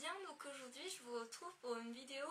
bien, donc aujourd'hui je vous retrouve pour une vidéo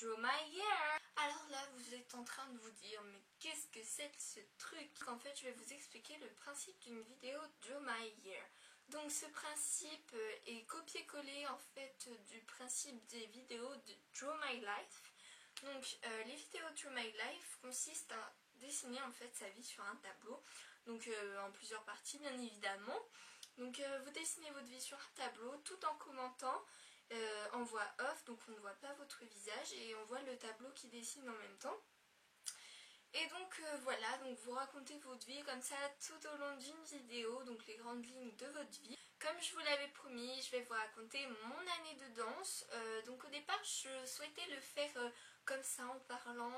Draw My Year. Alors là vous êtes en train de vous dire mais qu'est-ce que c'est que ce truc? En fait je vais vous expliquer le principe d'une vidéo Draw My Year. Donc ce principe est copié-collé en fait du principe des vidéos de Draw My Life. Donc les vidéos Draw My Life consistent à dessiner en fait sa vie sur un tableau, donc en plusieurs parties bien évidemment. Donc vous dessinez votre vie sur un tableau tout en commentant en voix off, donc on ne voit pas votre visage et on voit le tableau qui dessine en même temps. Et donc voilà, donc vous racontez votre vie comme ça tout au long d'une vidéo, donc les grandes lignes de votre vie. Comme je vous l'avais promis, je vais vous raconter mon année de danse. Donc au départ je souhaitais le faire comme ça en parlant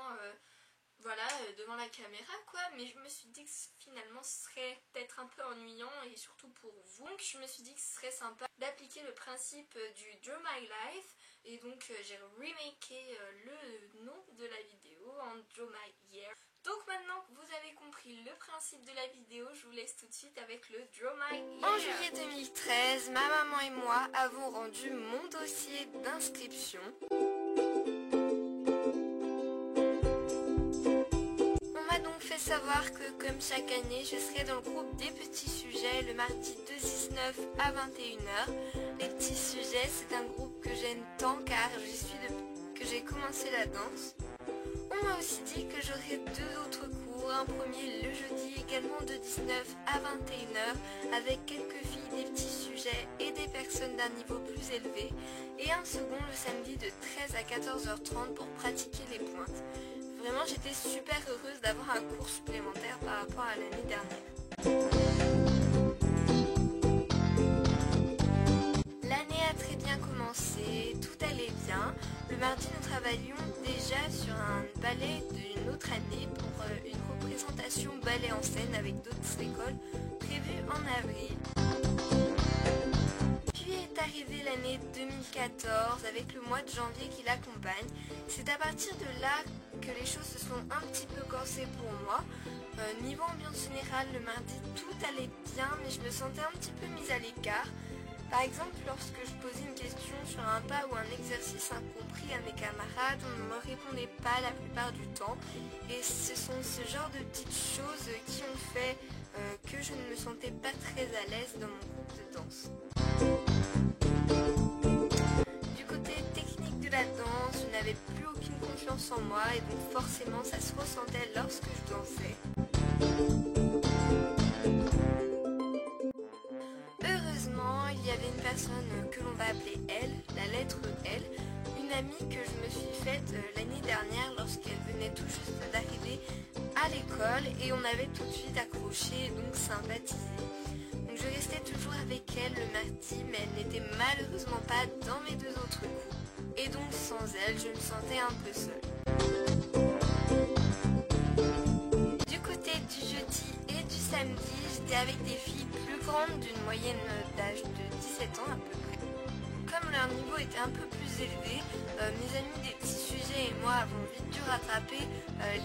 voilà, devant la caméra quoi, mais je me suis dit que finalement ce serait peut-être un peu ennuyant et surtout pour vous. Donc je me suis dit que ce serait sympa d'appliquer le principe du Draw My Life et donc j'ai remaké le nom de la vidéo en Draw My Year. Donc maintenant que vous avez compris le principe de la vidéo, je vous laisse tout de suite avec le Draw My Year. En juillet 2013, ma maman et moi avons rendu mon dossier d'inscription. Fait savoir que comme chaque année je serai dans le groupe des petits sujets le mardi de 19 à 21h. Les petits sujets, c'est un groupe que j'aime tant car j'y suis depuis que j'ai commencé la danse. On m'a aussi dit que j'aurai deux autres cours, un premier le jeudi également de 19 à 21h avec quelques filles des petits sujets et des personnes d'un niveau plus élevé et un second le samedi de 13 à 14h30 pour pratiquer les pointes. Vraiment, j'étais super heureuse d'avoir un cours supplémentaire par rapport à l'année dernière. L'année a très bien commencé, tout allait bien. Le mardi, nous travaillions déjà sur un ballet d'une autre année pour une représentation ballet en scène avec d'autres écoles prévue en avril. Puis est arrivée l'année 2014 avec le mois de janvier qui l'accompagne. C'est à partir de là que les choses se sont un petit peu corsées pour moi. Niveau ambiance générale, le mardi tout allait bien mais je me sentais un petit peu mise à l'écart. Par exemple, lorsque je posais une question sur un pas ou un exercice incompris à mes camarades, on ne me répondait pas la plupart du temps. Et ce sont ce genre de petites choses qui ont fait que je ne me sentais pas très à l'aise dans mon groupe de danse. Du côté technique de la danse, je n'avais plus aucune confiance en moi et donc forcément ça se ressentait lorsque je dansais. Heureusement, il y avait une personne que l'on va appeler L, la lettre L, une amie que je me suis faite l'année dernière lorsqu'elle venait tout juste d'arriver à l'école et on avait tout de suite accroché et donc sympathisé. Donc je restais toujours avec elle le mardi mais elle n'était malheureusement pas dans mes deux autres cours. Et donc sans elle, je me sentais un peu seule. Du côté du jeudi et du samedi, j'étais avec des filles plus grandes d'une moyenne d'âge de 17 ans à peu près. Comme leur niveau était un peu plus élevé, mes amis des petits sujets et moi avons vite dû rattraper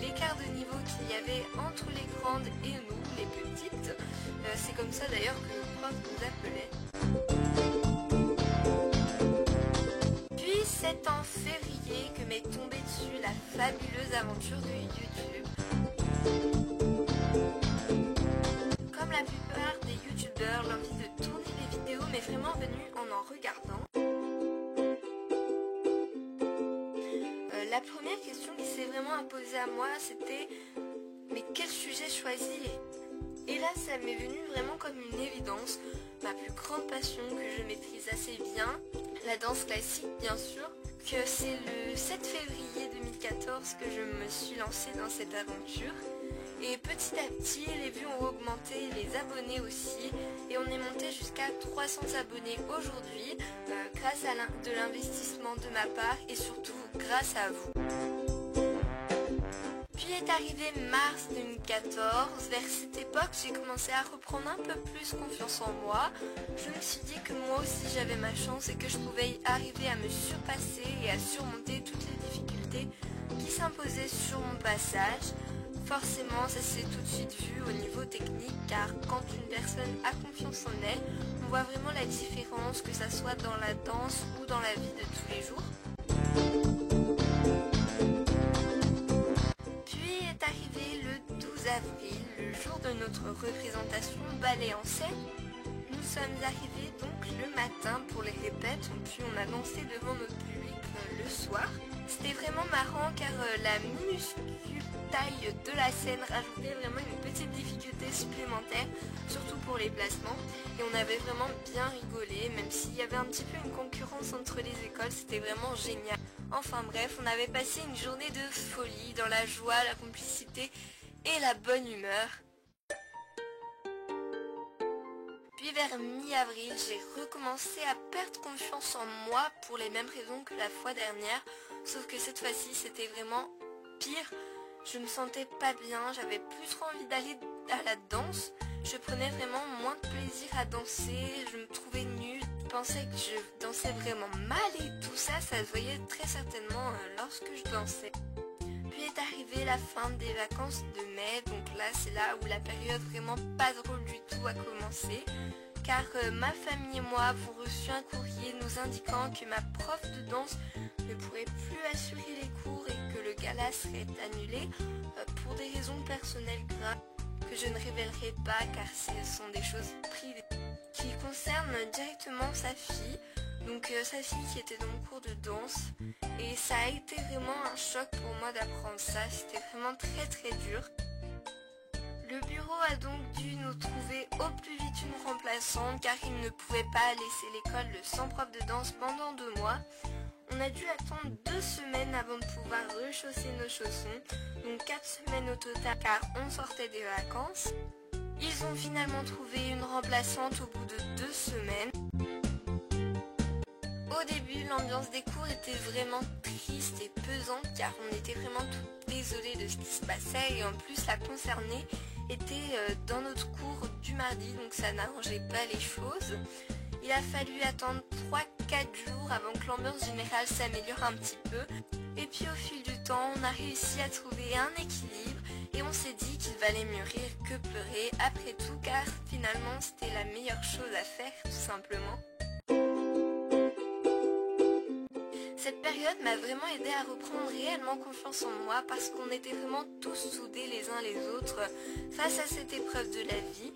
l'écart de niveau qu'il y avait entre les grandes et nous, les petites. C'est comme ça d'ailleurs que le prof nous appelait. Puis c'est en février que m'est tombée dessus la fabuleuse aventure de YouTube. Comme la plupart des youtubeurs, l'envie de tourner les vidéos m'est vraiment venue en regardant. La première question qui s'est vraiment imposée à moi, c'était mais quel sujet choisir? Et là, ça m'est venu vraiment comme une évidence, ma plus grande passion que je maîtrise assez bien, la danse classique bien sûr, que c'est le 7 février 2014 que je me suis lancée dans cette aventure. Et petit à petit, les vues ont augmenté, les abonnés aussi, et on est monté jusqu'à 300 abonnés aujourd'hui, grâce à de l'investissement de ma part et surtout grâce à vous. Puis est arrivé mars 2014, vers cette époque j'ai commencé à reprendre un peu plus confiance en moi. Je me suis dit que moi aussi j'avais ma chance et que je pouvais arriver à me surpasser et à surmonter toutes les difficultés qui s'imposaient sur mon passage. Forcément ça s'est tout de suite vu au niveau technique car quand une personne a confiance en elle, on voit vraiment la différence, que ça soit dans la danse ou dans la vie de tous les jours. Puis est arrivé le 12 avril, le jour de notre représentation ballet en scène. Nous sommes arrivés donc le matin pour les répètes, puis on a dansé devant notre public le soir. C'était vraiment marrant car la minuscule taille de la scène rajoutait vraiment une petite difficulté supplémentaire, surtout pour les placements. Et on avait vraiment bien rigolé, même s'il y avait un petit peu une concurrence entre les écoles, c'était vraiment génial. Enfin bref, on avait passé une journée de folie, dans la joie, la complicité et la bonne humeur. Puis vers mi-avril, j'ai recommencé à perdre confiance en moi pour les mêmes raisons que la fois dernière, sauf que cette fois-ci c'était vraiment pire. Je me sentais pas bien, j'avais plus trop envie d'aller à la danse, je prenais vraiment moins de plaisir à danser, je me trouvais nulle, je pensais que je dansais vraiment mal et tout ça, ça se voyait très certainement lorsque je dansais. Puis est arrivée la fin des vacances de mai, donc là c'est là où la période vraiment pas drôle du tout a commencé, car ma famille et moi avons reçu un courrier nous indiquant que ma prof de danse ne pourrait plus assurer les cours et que le gala serait annulé pour des raisons personnelles graves que je ne révélerai pas car ce sont des choses privées qui concernent directement sa fille. Donc sa fille qui était dans le cours de danse, et ça a été vraiment un choc pour moi d'apprendre ça, c'était vraiment très dur. Le bureau a donc dû nous trouver au plus vite une remplaçante car il ne pouvait pas laisser l'école sans prof de danse pendant 2 mois. On a dû attendre 2 semaines avant de pouvoir rechausser nos chaussons, donc 4 semaines au total car on sortait des vacances. Ils ont finalement trouvé une remplaçante au bout de 2 semaines. Au début, l'ambiance des cours était vraiment triste et pesante car on était vraiment toutes désolées de ce qui se passait et en plus la concernée était dans notre cours du mardi, donc ça n'arrangeait pas les choses. Il a fallu attendre 3-4 jours avant que l'ambiance générale s'améliore un petit peu. Et puis au fil du temps, on a réussi à trouver un équilibre et on s'est dit qu'il valait mieux rire que pleurer après tout car finalement c'était la meilleure chose à faire tout simplement. Cette période m'a vraiment aidé à reprendre réellement confiance en moi parce qu'on était vraiment tous soudés les uns les autres face à cette épreuve de la vie.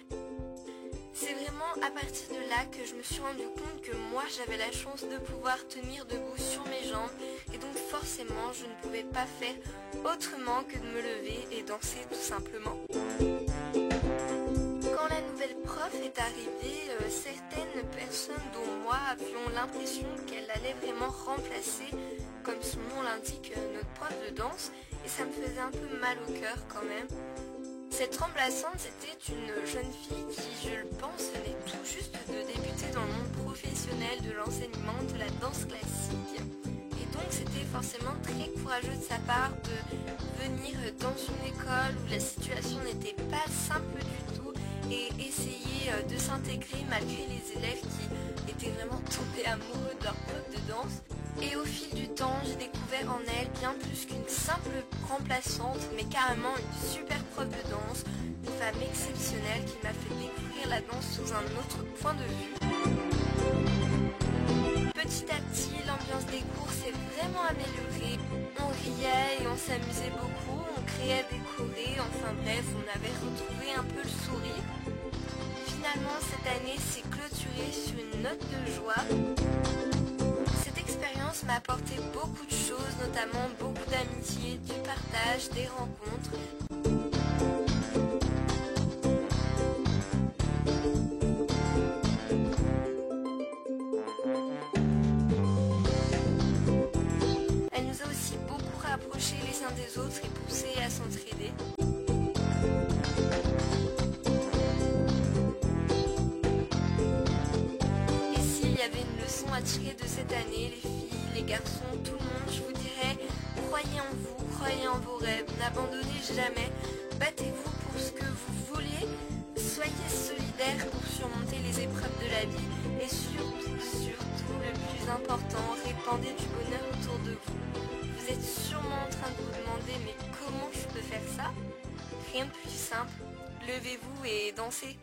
C'est vraiment à partir de là que je me suis rendu compte que moi j'avais la chance de pouvoir tenir debout sur mes jambes et donc forcément je ne pouvais pas faire autrement que de me lever et danser tout simplement. Quand la nouvelle prof est arrivée, certaines personnes dont moi avions l'impression qu'elle allait vraiment remplacer, comme son nom l'indique, notre prof de danse et ça me faisait un peu mal au cœur quand même. Cette remplaçante, c'était une jeune fille qui, je le pense, venait tout juste de débuter dans le monde professionnel de l'enseignement de la danse classique. Et donc c'était forcément très courageux de sa part de venir dans une école où la situation n'était pas simple du tout et essayer de s'intégrer malgré les élèves qui étaient vraiment tombés amoureux de leur prof de danse. Et au fil du temps, j'ai découvert en elle bien plus qu'une simple remplaçante, mais carrément une super prof de danse, une femme exceptionnelle qui m'a fait découvrir la danse sous un autre point de vue. Petit à petit, l'ambiance des cours s'est vraiment améliorée. On riait et on s'amusait beaucoup, on créait des chorés, enfin bref, on avait retrouvé un peu le sourire. Finalement, cette année s'est clôturée sur une note de joie. Cette expérience m'a apporté beaucoup de choses, notamment beaucoup d'amitié, du partage, des rencontres. Elle nous a aussi beaucoup rapprochés les uns des autres et poussés à s'entraider. Et s'il y avait une leçon à tirer de cette année, les filles, les garçons, tout le monde, je vous dirais, croyez en vous, croyez en vos rêves, n'abandonnez jamais, battez-vous pour ce que vous voulez, soyez solidaires pour surmonter les épreuves de la vie et surtout le plus important, répandez du bonheur autour de vous. Vous êtes sûrement en train de vous demander mais comment je peux faire ça? Rien de plus simple, levez-vous et dansez.